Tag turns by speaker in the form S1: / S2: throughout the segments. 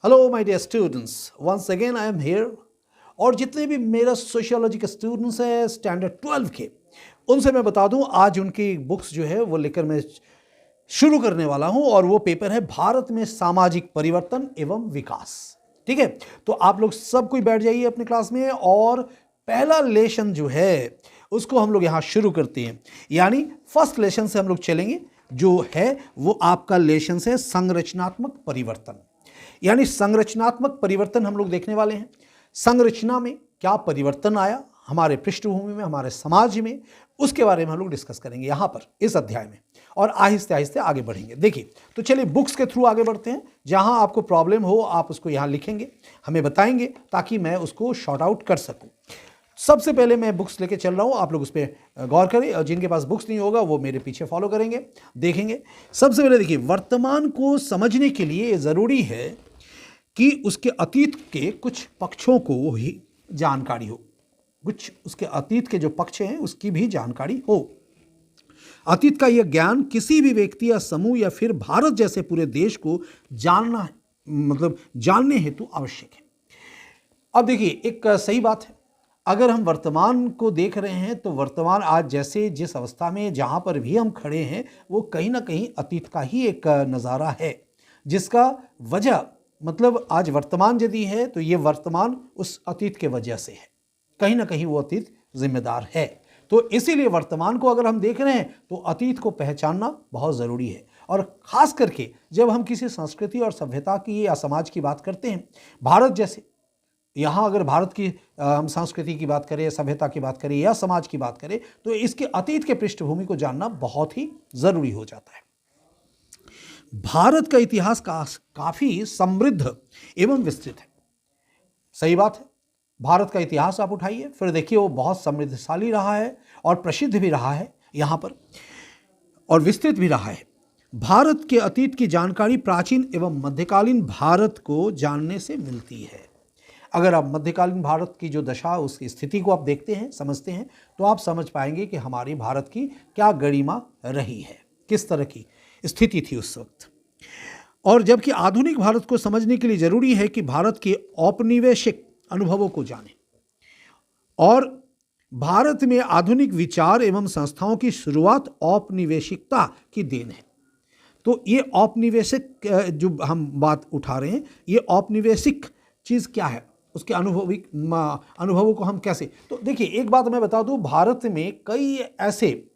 S1: Hello my dear students, once again I am here. और जितने भी मेरा सोशियोलॉजी के स्टूडेंट्स हैं स्टैंडर्ड 12 के, उनसे मैं बता दूं आज उनकी बुक्स जो है वो लेकर मैं शुरू करने वाला हूं। और वो पेपर है भारत में सामाजिक परिवर्तन एवं विकास। ठीक है, तो आप लोग सब कोई बैठ जाइए अपने क्लास में और पहला लेसन जो है उसको हम लोग यहां शुरू करते हैं। यानी फर्स्ट लेसन से हम लोग चलेंगे, जो है वो आपका लेसन है संरचनात्मक परिवर्तन। यानी संरचनात्मक परिवर्तन हम लोग देखने वाले हैं। संरचना में क्या परिवर्तन आया हमारे पृष्ठभूमि में, हमारे समाज में, उसके बारे में हम लोग डिस्कस करेंगे यहां पर इस अध्याय में, और आहिस्ते आहिस्ते आगे बढ़ेंगे। देखिए, तो चलिए बुक्स के थ्रू आगे बढ़ते हैं। जहां आपको प्रॉब्लम हो आप उसको यहां लिखेंगे, हमें बताएंगे ताकि मैं उसको शॉर्ट आउट कर सकूं। सबसे पहले मैं बुक्स लेके चल रहा हूं, आप लोग उस पर गौर करें, और जिनके पास बुक्स नहीं होगा वो मेरे पीछे फॉलो करेंगे, देखेंगे। सबसे पहले देखिए, वर्तमान को समझने के लिए जरूरी है कि उसके अतीत के कुछ पक्षों को ही जानकारी हो, कुछ उसके अतीत के जो पक्ष हैं उसकी भी जानकारी हो। अतीत का यह ज्ञान किसी भी व्यक्ति या समूह या फिर भारत जैसे पूरे देश को जानना जानने हेतु आवश्यक है। अब देखिए, एक सही बात है, अगर हम वर्तमान को देख रहे हैं तो वर्तमान आज जैसे जिस अवस्था में जहां पर भी हम खड़े हैं वो कहीं ना कहीं अतीत का ही एक नज़ारा है, जिसका वजह आज वर्तमान यदि है तो ये वर्तमान उस अतीत के वजह से है, कहीं ना कहीं वो अतीत जिम्मेदार है। तो इसीलिए वर्तमान को अगर हम देख रहे हैं तो अतीत को पहचानना बहुत ज़रूरी है। और ख़ास करके जब हम किसी संस्कृति और सभ्यता की या समाज की बात करते हैं, भारत जैसे, यहाँ अगर भारत की हम संस्कृति की बात करें, सभ्यता की बात करें या समाज की बात करें, तो इसके अतीत के पृष्ठभूमि को जानना बहुत ही ज़रूरी हो जाता है। भारत का इतिहास काफ़ी समृद्ध एवं विस्तृत है। सही बात है, भारत का इतिहास आप उठाइए, फिर देखिए वो बहुत समृद्धशाली रहा है और प्रसिद्ध भी रहा है यहाँ पर, और विस्तृत भी रहा है। भारत के अतीत की जानकारी प्राचीन एवं मध्यकालीन भारत को जानने से मिलती है। अगर आप मध्यकालीन भारत की जो दशा, उसकी स्थिति को आप देखते हैं, समझते हैं, तो आप समझ पाएंगे कि हमारी भारत की क्या गरिमा रही है, किस तरह की स्थिति थी उस वक्त। और जबकि आधुनिक भारत को समझने के लिए जरूरी है कि भारत के औपनिवेशिक अनुभवों को जानें, और भारत में आधुनिक विचार एवं संस्थाओं की शुरुआत औपनिवेशिकता की देन है। तो ये औपनिवेशिक जो हम बात उठा रहे हैं, ये औपनिवेशिक चीज़ क्या है, उसके अनुभवों को हम कैसे, तो देखिए एक बात मैं बता दूं, भारत में कई ऐसे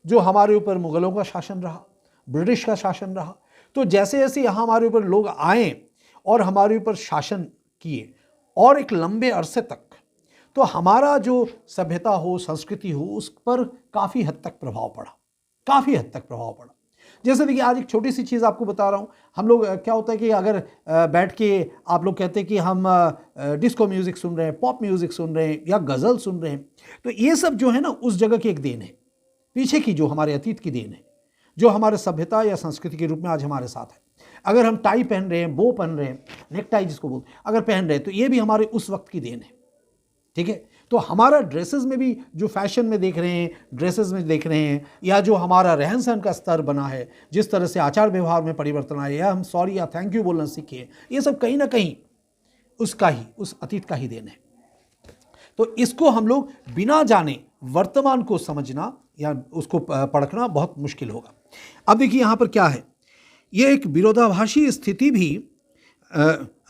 S1: जो हमारे ऊपर मुगलों का शासन रहा, ब्रिटिश का शासन रहा, तो जैसे जैसे यहाँ हमारे ऊपर लोग आए और हमारे ऊपर शासन किए और एक लंबे अरसे तक, तो हमारा जो सभ्यता हो, संस्कृति हो, उस पर काफ़ी हद तक प्रभाव पड़ा, काफ़ी हद तक प्रभाव पड़ा। जैसे देखिए, आज एक छोटी सी चीज़ आपको बता रहा हूँ, हम लोग क्या होता है कि अगर बैठ के आप लोग कहते हैं कि हम डिस्को म्यूज़िक सुन रहे हैं, पॉप म्यूज़िक सुन रहे हैं या गज़ल सुन रहे हैं, तो ये सब जो है ना उस जगह की एक देन है, पीछे की जो हमारे अतीत की देन है, जो हमारे सभ्यता या संस्कृति के रूप में आज हमारे साथ है। अगर हम टाई पहन रहे हैं, बो पहन रहे हैं, नेक टाई जिसको बोलते हैं, अगर पहन रहे हैं, तो ये भी हमारे उस वक्त की देन है। ठीक है, तो हमारा ड्रेसेस में भी जो फैशन में देख रहे हैं, ड्रेसेस में देख रहे हैं, या जो हमारा रहन सहन का स्तर बना है, जिस तरह से आचार व्यवहार में परिवर्तन आया, या हम सॉरी या थैंक यू बोलना सीखे, ये सब कहीं ना कहीं उसका ही, उस अतीत का ही देन है। तो इसको हम लोग बिना जाने वर्तमान को समझना या उसको परखना बहुत मुश्किल होगा। अब देखिए यहाँ पर क्या है, ये एक विरोधाभासी स्थिति भी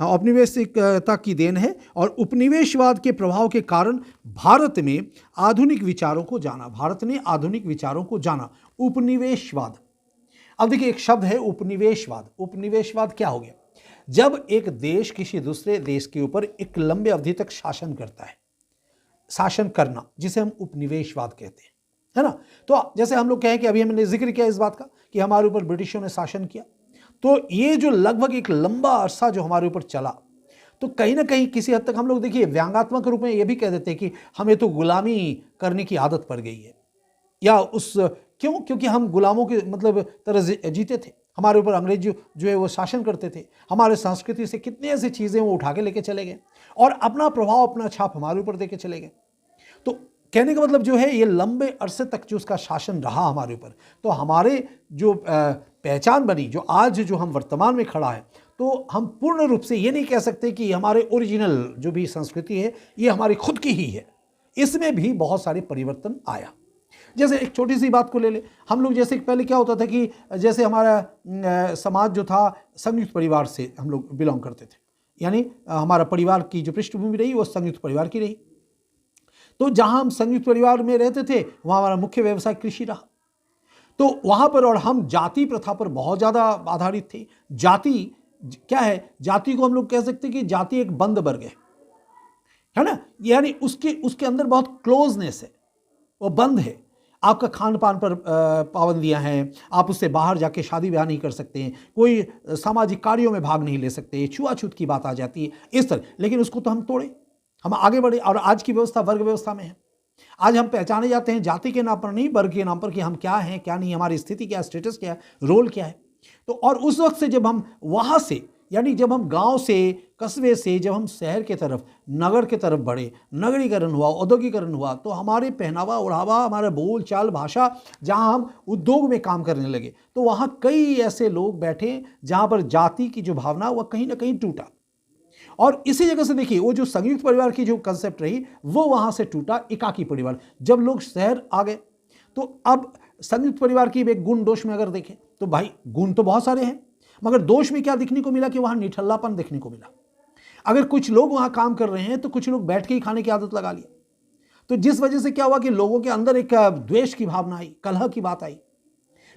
S1: औपनिवेशिकता की देन है, और उपनिवेशवाद के प्रभाव के कारण भारत में आधुनिक विचारों को जाना, भारत ने आधुनिक विचारों को जाना। उपनिवेशवाद, अब देखिए एक शब्द है उपनिवेशवाद। उपनिवेशवाद क्या हो गया, जब एक देश किसी दूसरे देश के ऊपर एक लंबे अवधि तक शासन करता है, शासन करना जिसे हम उपनिवेशवाद कहते हैं, है ना। तो जैसे हम लोग कहें कि अभी हमने जिक्र किया इस बात का कि हमारे ऊपर ब्रिटिशों ने शासन किया, तो ये जो लगभग एक लंबा अरसा जो हमारे ऊपर चला, तो कहीं ना कहीं किसी हद तक हम लोग देखिए व्यंग्यात्मक रूप में ये भी कह देते हैं कि हमें तो गुलामी करने की आदत पड़ गई है, या उस क्यों, क्योंकि हम गुलामों के तरह जीते थे, हमारे ऊपर अंग्रेज जो है वो शासन करते थे, हमारे संस्कृति से कितने ऐसी चीज़ें वो उठा के लेके चले गए और अपना प्रभाव, अपना छाप हमारे ऊपर दे के चले गए। तो कहने का मतलब जो है, ये लंबे अरसे तक जो उसका शासन रहा हमारे ऊपर, तो हमारे जो पहचान बनी, जो आज जो हम वर्तमान में खड़ा है, तो तो हम पूर्ण रूप से ये नहीं कह सकते कि हमारे ओरिजिनल जो भी संस्कृति है ये हमारी खुद की ही है। इसमें भी बहुत सारे परिवर्तन आया। जैसे एक छोटी सी बात को ले ले, हम लोग जैसे पहले क्या होता था कि जैसे हमारा समाज जो था संयुक्त परिवार से हम लोग बिलोंग करते थे, यानी हमारा परिवार की जो पृष्ठभूमि रही वो संयुक्त परिवार की रही। तो जहां हम संयुक्त परिवार में रहते थे वहां हमारा मुख्य व्यवसाय कृषि रहा। तो वहां पर और हम जाति प्रथा पर बहुत ज्यादा आधारित थे। जाति क्या है, जाति को हम लोग कह सकते हैं कि जाति एक बंद वर्ग है ना, यानी उसके अंदर बहुत क्लोजनेस है, वो बंद है। आपका खान पान पर पाबंदियां हैं, आप उससे बाहर जाके शादी ब्याह नहीं कर सकते हैं, कोई सामाजिक कार्यों में भाग नहीं ले सकते, छुआछूत की बात आ जाती है इस तरह। लेकिन उसको तो हम तोड़े, हम आगे बढ़े और आज की व्यवस्था वर्ग व्यवस्था में है। आज हम पहचाने जाते हैं जाति के नाम पर नहीं, वर्ग के नाम पर कि हम क्या हैं क्या नहीं, हमारी स्थिति क्या है, स्टेटस क्या है, रोल क्या है। तो और उस वक्त से जब हम वहां से, यानी जब हम गांव से कस्बे से जब हम शहर के तरफ नगर के तरफ बढ़े, नगरीकरण हुआ, औद्योगिकरण हुआ, तो हमारे पहनावा ओढ़ावा, हमारा बोल चाल भाषा, जहां हम उद्योग में काम करने लगे तो वहां कई ऐसे लोग बैठे जहां पर जाति की जो भावना वह कहीं ना कहीं टूटा। और इसी जगह से देखिए वो जो संयुक्त परिवार की जो कंसेप्ट रही वो वहां से टूटा एकाकी परिवार। जब लोग शहर आ गए तो अब संयुक्त परिवार की एक गुण दोष में अगर देखें तो भाई गुण तो बहुत सारे हैं, मगर दोष में क्या देखने को मिला कि वहां निठल्लापन देखने को मिला। अगर कुछ लोग वहां काम कर रहे हैं तो कुछ लोग बैठ के ही खाने की आदत लगा लिया, तो जिस वजह से क्या हुआ कि लोगों के अंदर एक द्वेष की भावना आई, कलह की बात आई।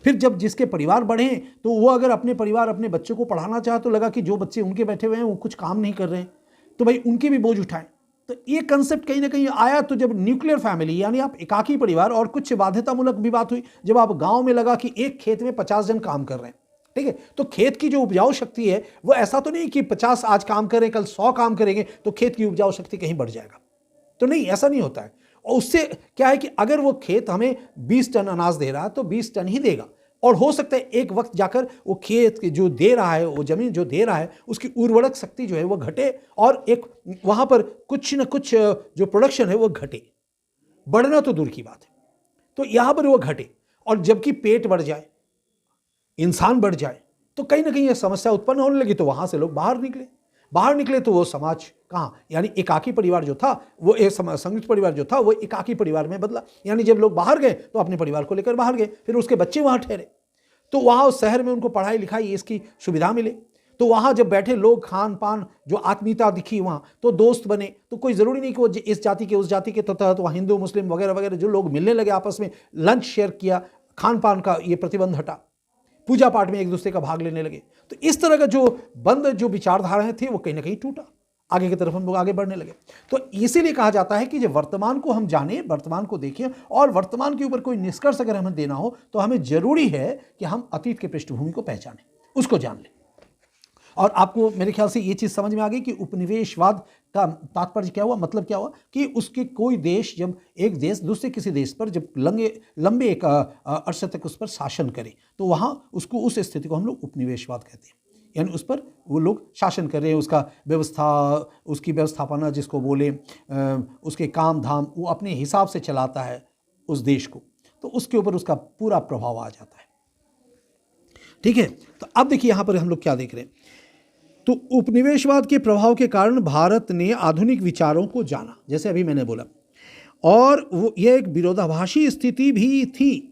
S1: फिर जब जिसके परिवार बढ़े तो वो अगर अपने परिवार अपने बच्चों को पढ़ाना चाहे तो लगा कि जो बच्चे उनके बैठे हुए हैं वो कुछ काम नहीं कर रहे हैं तो भाई उनके भी बोझ उठाएं। तो ये कंसेप्ट कहीं ना कहीं आया। तो जब न्यूक्लियर फैमिली यानी आप एकाकी परिवार, और कुछ बाध्यतामूलक भी बात हुई जब आप गांव में लगा कि एक खेत में 50 जन काम कर रहे हैं, ठीक है, तो खेत की जो उपजाऊ शक्ति है वो ऐसा तो नहीं कि 50 आज काम करें कल 100 काम करेंगे तो खेत की उपजाऊ शक्ति कहीं बढ़ जाएगा, तो नहीं, ऐसा नहीं होता है। और उससे क्या है कि अगर वो खेत हमें 20 टन अनाज दे रहा है तो 20 टन ही देगा, और हो सकता है एक वक्त जाकर वो खेत जो दे रहा है, वो जमीन जो दे रहा है उसकी उर्वरक शक्ति जो है वो घटे और एक वहां पर कुछ न कुछ जो प्रोडक्शन है वो घटे, बढ़ना तो दूर की बात है, तो यहां पर वो घटे। और जबकि पेट बढ़ जाए, इंसान बढ़ जाए तो कहीं ना कहीं यह समस्या उत्पन्न होने लगी। तो वहां से लोग बाहर निकले तो वो समाज कहाँ, यानी एकाकी परिवार जो था वो एक संयुक्त परिवार जो था वो एकाकी परिवार में बदला। यानी जब लोग बाहर गए तो अपने परिवार को लेकर बाहर गए, फिर उसके बच्चे वहां ठहरे तो वहां उस शहर में उनको पढ़ाई लिखाई इसकी सुविधा मिले। तो वहां जब बैठे लोग, खान पान, जो आत्मीयता दिखी वहां, तो दोस्त बने। तो कोई जरूरी नहीं कि वो इस जाति के उस जाति के, तो वहां हिंदू मुस्लिम वगैरह वगैरह जो लोग मिलने लगे आपस में, लंच शेयर किया, खान पान का ये प्रतिबंध हटा, पूजा पाठ में एक दूसरे का भाग लेने लगे। तो इस तरह का जो बंद जो विचारधाराएं थी वो कहीं ना कहीं टूटा, आगे की तरफ हम लोग आगे बढ़ने लगे। तो इसीलिए कहा जाता है कि जब वर्तमान को हम जाने, वर्तमान को देखें और वर्तमान के ऊपर कोई निष्कर्ष अगर हमें देना हो तो हमें जरूरी है कि हम अतीत के पृष्ठभूमि को पहचानें, उसको जान लें। और आपको मेरे ख्याल से ये चीज समझ में आ गई कि उपनिवेशवाद का तात्पर्य क्या हुआ, मतलब क्या हुआ कि उसके कोई देश, जब एक देश दूसरे किसी देश पर जब लंबे एक अरसे तक उस पर शासन करे तो वहां उसको, उस स्थिति को हम लोग उपनिवेशवाद कहते हैं। यानी उस पर वो लोग शासन कर रहे हैं, उसका व्यवस्था, उसकी व्यवस्थापना जिसको बोले, उसके काम धाम वो अपने हिसाब से चलाता है उस देश को, तो उसके ऊपर उसका पूरा प्रभाव आ जाता है। ठीक है, तो अब देखिए यहां पर हम लोग क्या देख रहे हैं। तो उपनिवेशवाद के प्रभाव के कारण भारत ने आधुनिक विचारों को जाना, जैसे अभी मैंने बोला, और वो यह एक विरोधाभासी स्थिति भी थी,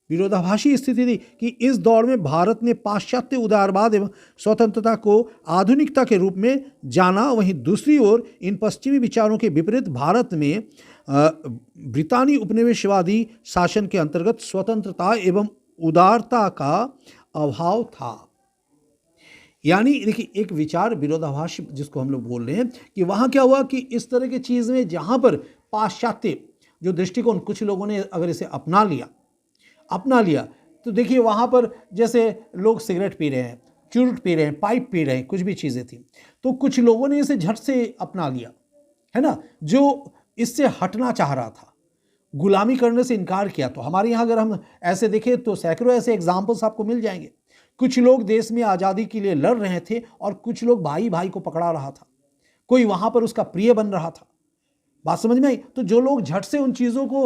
S1: विरोधाभासी स्थिति थी कि इस दौर में भारत ने पाश्चात्य उदारवाद एवं स्वतंत्रता को आधुनिकता के रूप में जाना। वहीं दूसरी ओर इन पश्चिमी विचारों के विपरीत भारत में ब्रितानी उपनिवेशवादी शासन के अंतर्गत स्वतंत्रता एवं उदारता का अभाव था। यानी देखिए एक विचार विरोधाभास जिसको हम लोग बोल रहे हैं कि वहां क्या हुआ कि इस तरह की चीज में जहां पर पाश्चात्य जो दृष्टिकोण कुछ लोगों ने अगर इसे अपना लिया तो देखिए वहां पर जैसे लोग सिगरेट पी रहे हैं, चुरुट पी रहे हैं, पाइप पी रहे हैं, कुछ भी चीजें थी, तो कुछ लोगों ने इसे झट से अपना लिया, है ना, जो इससे हटना चाह रहा था, गुलामी करने से इनकार किया। तो हमारे यहाँ अगर हम ऐसे देखें तो सैकड़ों ऐसे एग्जाम्पल्स आपको मिल जाएंगे। कुछ लोग देश में आज़ादी के लिए लड़ रहे थे और कुछ लोग भाई भाई को पकड़ा रहा था, कोई वहां पर उसका प्रिय बन रहा था, बात समझ में आई? तो जो लोग झट से उन चीज़ों को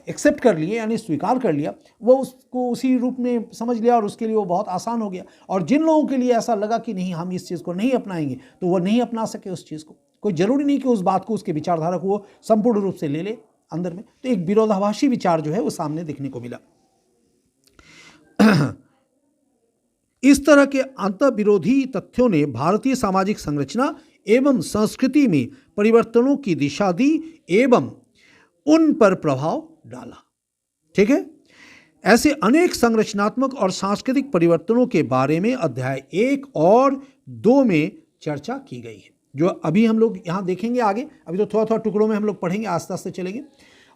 S1: एक्सेप्ट कर लिए, यानी स्वीकार कर लिया, वो उसको उसी रूप में समझ लिया और उसके लिए वो बहुत आसान हो गया। और जिन लोगों के लिए ऐसा लगा कि नहीं, हम इस चीज़ को नहीं अपनाएंगे, तो वो नहीं अपना सके उस चीज़ को। कोई ज़रूरी नहीं कि उस बात को, उसके विचारधारा को वो संपूर्ण रूप से ले ले अंदर में। तो एक विरोधाभासी विचार जो है वो सामने देखने को मिला। इस तरह के अंतर्विरोधी तथ्यों ने भारतीय सामाजिक संरचना एवं संस्कृति में परिवर्तनों की दिशा दी एवं उन पर प्रभाव डाला। ठीक है, ऐसे अनेक संरचनात्मक और सांस्कृतिक परिवर्तनों के बारे में अध्याय 1 और 2 में चर्चा की गई है, जो अभी हम लोग यहाँ देखेंगे आगे। अभी तो थोड़ा थोड़ा टुकड़ों में हम लोग पढ़ेंगे, आस्ते आस्ते चलेंगे।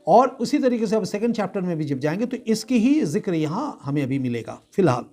S1: और उसी तरीके से अब सेकंड चैप्टर में भी जब जाएंगे तो इसकी ही जिक्र यहाँ हमें अभी मिलेगा फिलहाल।